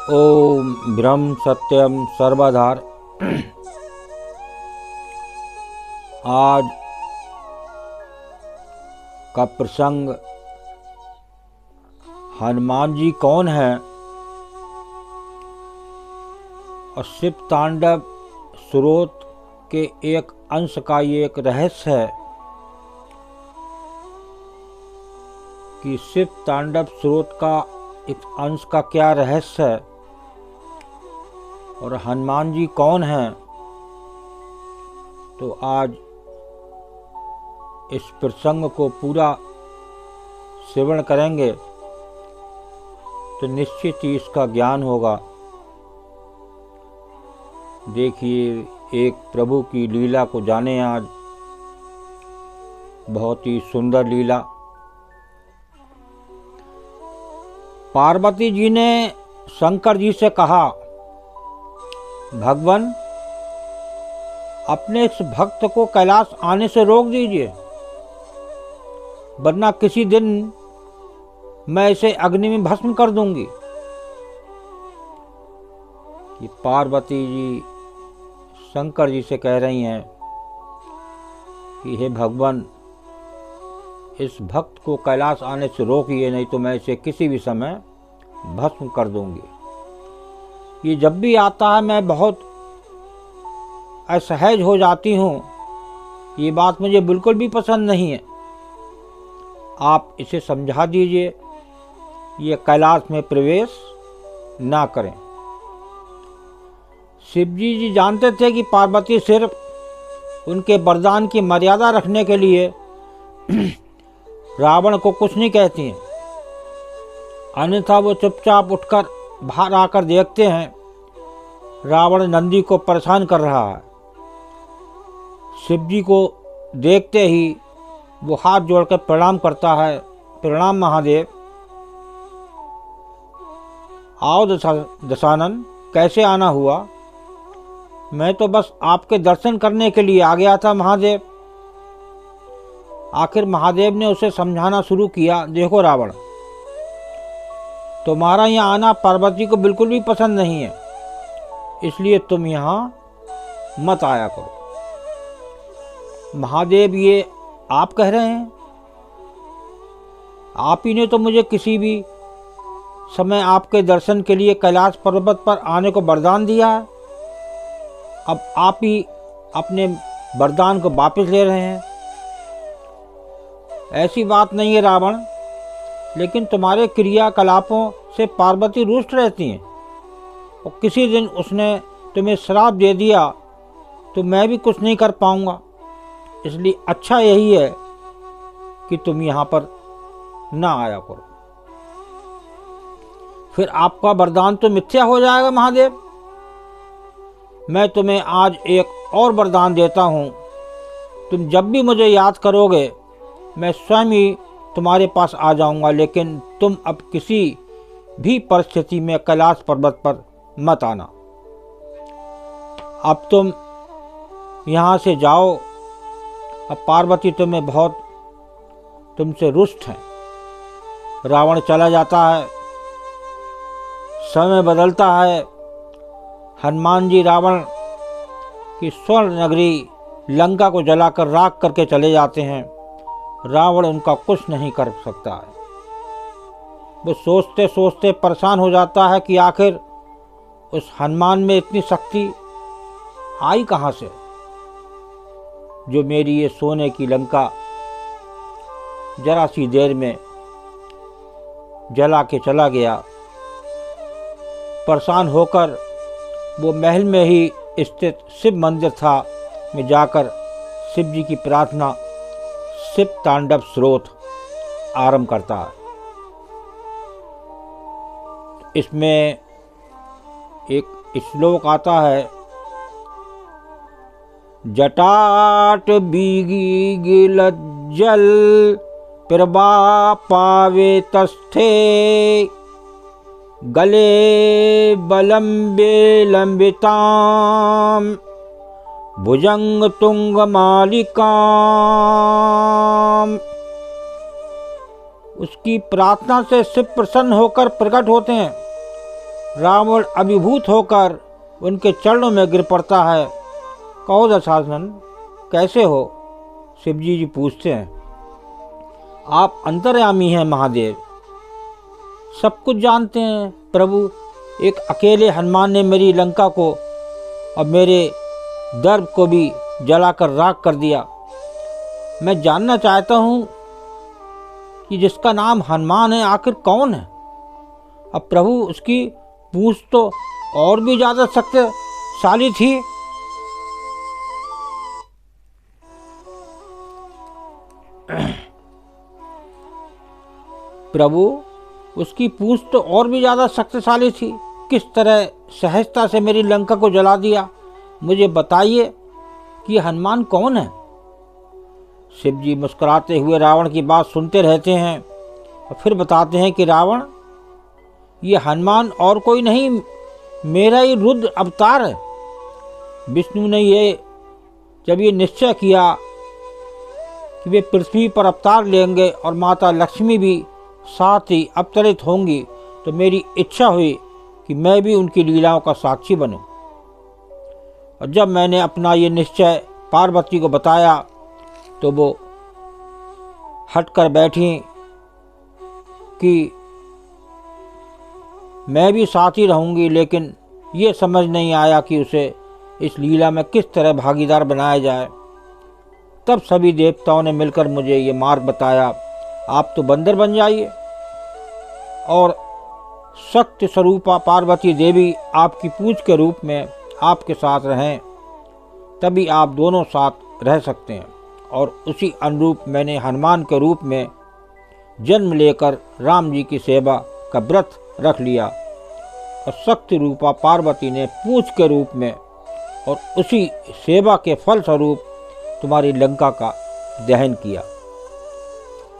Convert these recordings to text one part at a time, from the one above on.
ओम ब्रह्म सत्यम सर्वधार। आज का प्रसंग हनुमान जी कौन है और शिव तांडव स्रोत के एक अंश का ये एक रहस्य है कि शिव तांडव स्रोत का एक अंश का क्या रहस्य है और हनुमान जी कौन हैं। तो आज इस प्रसंग को पूरा श्रवण करेंगे तो निश्चित ही इसका ज्ञान होगा। देखिए, एक प्रभु की लीला को जाने आज। बहुत ही सुंदर लीला। पार्वती जी ने शंकर जी से कहा, भगवान अपने इस भक्त को कैलाश आने से रोक दीजिए, वरना किसी दिन मैं इसे अग्नि में भस्म कर दूंगी। कि पार्वती जी शंकर जी से कह रही हैं कि हे भगवान, इस भक्त को कैलाश आने से रोकिए, नहीं तो मैं इसे किसी भी समय भस्म कर दूंगी। ये जब भी आता है मैं बहुत असहज हो जाती हूँ। ये बात मुझे बिल्कुल भी पसंद नहीं है। आप इसे समझा दीजिए, ये कैलाश में प्रवेश ना करें। शिवजी जी जानते थे कि पार्वती सिर्फ उनके वरदान की मर्यादा रखने के लिए रावण को कुछ नहीं कहती हैं, अन्यथा वो चुपचाप उठकर बाहर आकर देखते हैं रावण नंदी को परेशान कर रहा है। शिवजी को देखते ही वो हाथ जोड़कर प्रणाम करता है, प्रणाम महादेव। आओ दशानन, कैसे आना हुआ? मैं तो बस आपके दर्शन करने के लिए आ गया था महादेव। आखिर महादेव ने उसे समझाना शुरू किया, देखो रावण, तुम्हारा यहाँ आना पार्वती को बिल्कुल भी पसंद नहीं है, इसलिए तुम यहाँ मत आया करो। महादेव, ये आप कह रहे हैं? आप ही ने तो मुझे किसी भी समय आपके दर्शन के लिए कैलाश पर्वत पर आने को वरदान दिया है। अब आप ही अपने वरदान को वापस ले रहे हैं। ऐसी बात नहीं है रावण, लेकिन तुम्हारे क्रियाकलापों से पार्वती रुष्ट रहती हैं और किसी दिन उसने तुम्हें श्राप दे दिया तो मैं भी कुछ नहीं कर पाऊंगा। इसलिए अच्छा यही है कि तुम यहाँ पर ना आया करो, फिर आपका वरदान तो मिथ्या हो जाएगा। महादेव, मैं तुम्हें आज एक और वरदान देता हूँ। तुम जब भी मुझे याद करोगे मैं स्वयं ही तुम्हारे पास आ जाऊंगा, लेकिन तुम अब किसी भी परिस्थिति में कैलाश पर्वत पर मत आना। अब तुम यहाँ से जाओ। अब पार्वती तुमसे रुष्ट है। रावण चला जाता है, समय बदलता है। हनुमान जी रावण की स्वर्ण नगरी लंका को जलाकर राख करके चले जाते हैं। रावण उनका कुछ नहीं कर सकता है। वो सोचते सोचते परेशान हो जाता है कि आखिर उस हनुमान में इतनी शक्ति आई कहाँ से, जो मेरी ये सोने की लंका जरा सी देर में जला के चला गया। परेशान होकर वो महल में ही स्थित शिव मंदिर था में जाकर शिव जी की प्रार्थना, शिव तांडव स्रोत आरंभ करता है। इसमें एक श्लोक आता है, जटाट बीगी गिलज्जल प्रभा पावे तस्थे गले बलम्बे लंबिताम भुजंग तुंग मालिकाम। उसकी प्रार्थना से शिव प्रसन्न होकर प्रकट होते हैं रावण अभिभूत होकर उनके चरणों में गिर पड़ता है। कहो दशानन, कैसे हो? शिवजी जी पूछते हैं। आप अंतर्यामी हैं महादेव, सब कुछ जानते हैं प्रभु। एक अकेले हनुमान ने मेरी लंका को और मेरे दर्भ को भी जलाकर राख कर दिया। मैं जानना चाहता हूँ कि जिसका नाम हनुमान है आखिर कौन है? अब प्रभु उसकी पूंछ तो और भी ज्यादा शक्तिशाली थी। प्रभु उसकी पूंछ तो और भी ज्यादा शक्तिशाली थी। किस तरह सहजता से मेरी लंका को जला दिया? मुझे बताइए कि हनुमान कौन है? शिव जी मुस्कुराते हुए रावण की बात सुनते रहते हैं और फिर बताते हैं कि रावण, ये हनुमान और कोई नहीं, मेरा ही रुद्र अवतार है। विष्णु ने जब ये निश्चय किया कि वे पृथ्वी पर अवतार लेंगे और माता लक्ष्मी भी साथ ही अवतरित होंगी, तो मेरी इच्छा हुई कि मैं भी उनकी लीलाओं का साक्षी बनूं। और जब मैंने अपना ये निश्चय पार्वती को बताया तो वो हटकर बैठी कि मैं भी साथ ही रहूंगी, लेकिन ये समझ नहीं आया कि उसे इस लीला में किस तरह भागीदार बनाया जाए। तब सभी देवताओं ने मिलकर मुझे ये मार्ग बताया। आप तो बंदर बन जाइए और शक्ति स्वरूपा पार्वती देवी आपकी पूंछ के रूप में आपके साथ रहें, तभी आप दोनों साथ रह सकते हैं। और उसी अनुरूप मैंने हनुमान के रूप में जन्म लेकर राम जी की सेवा का व्रत रख लिया और शक्ति रूपा पार्वती ने पूंछ के रूप में और उसी सेवा के फल स्वरूप तुम्हारी लंका का दहन किया।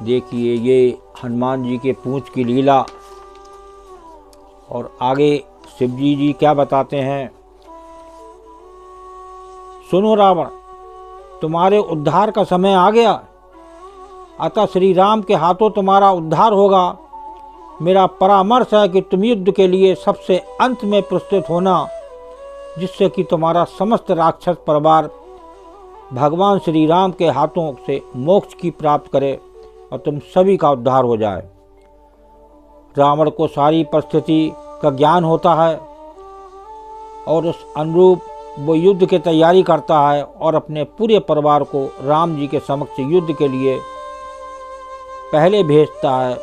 देखिए ये हनुमान जी के पूंछ की लीला। और आगे शिवजी जी क्या बताते हैं, सुनो रावण, तुम्हारे उद्धार का समय आ गया, अतः श्री राम के हाथों तुम्हारा उद्धार होगा। मेरा परामर्श है कि तुम युद्ध के लिए सबसे अंत में प्रस्तुत होना, जिससे कि तुम्हारा समस्त राक्षस परिवार भगवान श्री राम के हाथों से मोक्ष की प्राप्त करे और तुम सभी का उद्धार हो जाए। रावण को सारी परिस्थिति का ज्ञान होता है और उस अनुरूप वो युद्ध की तैयारी करता है और अपने पूरे परिवार को राम जी के समक्ष युद्ध के लिए पहले भेजता है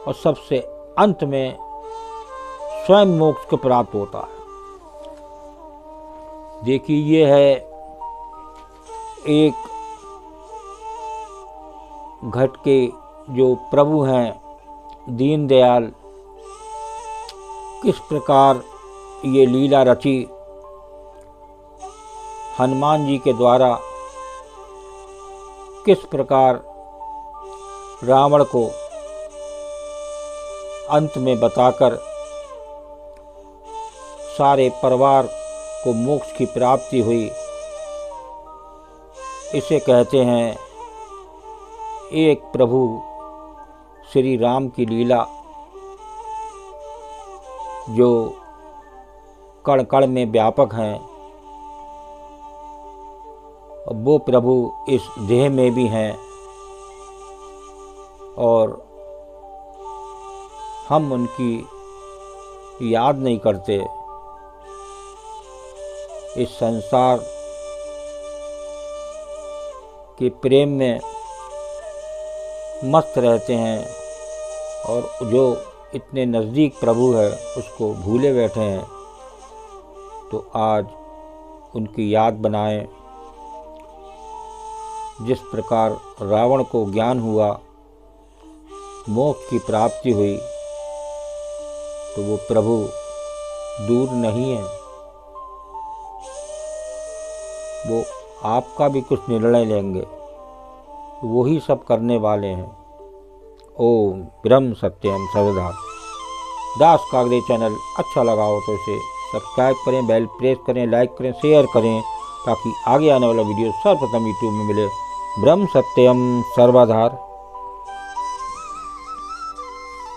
और सबसे अंत में स्वयं मोक्ष को प्राप्त होता है। देखिए ये है एक घट के जो प्रभु हैं दीनदयाल, किस प्रकार ये लीला रची हनुमान जी के द्वारा, किस प्रकार रावण को अंत में बताकर सारे परिवार को मोक्ष की प्राप्ति हुई। इसे कहते हैं एक प्रभु श्री राम की लीला, जो कण कण में व्यापक हैं। वो प्रभु इस देह में भी हैं और हम उनकी याद नहीं करते। इस संसार के प्रेम में मस्त रहते हैं और जो इतने नज़दीक प्रभु है उसको भूले बैठे हैं। तो आज उनकी याद बनाएं। जिस प्रकार रावण को ज्ञान हुआ, मोक्ष की प्राप्ति हुई, तो वो प्रभु दूर नहीं है। वो आपका भी कुछ निर्णय लेंगे, वही सब करने वाले हैं। ओम ब्रह्म सत्यम सर्वदा। दास कागड़े चैनल अच्छा लगा हो तो इसे सब्सक्राइब करें, बेल प्रेस करें, लाइक करें, शेयर करें, ताकि आगे आने वाला वीडियो सर्वप्रथम यूट्यूब में मिले। ब्रह्म सत्यम सर्वधार।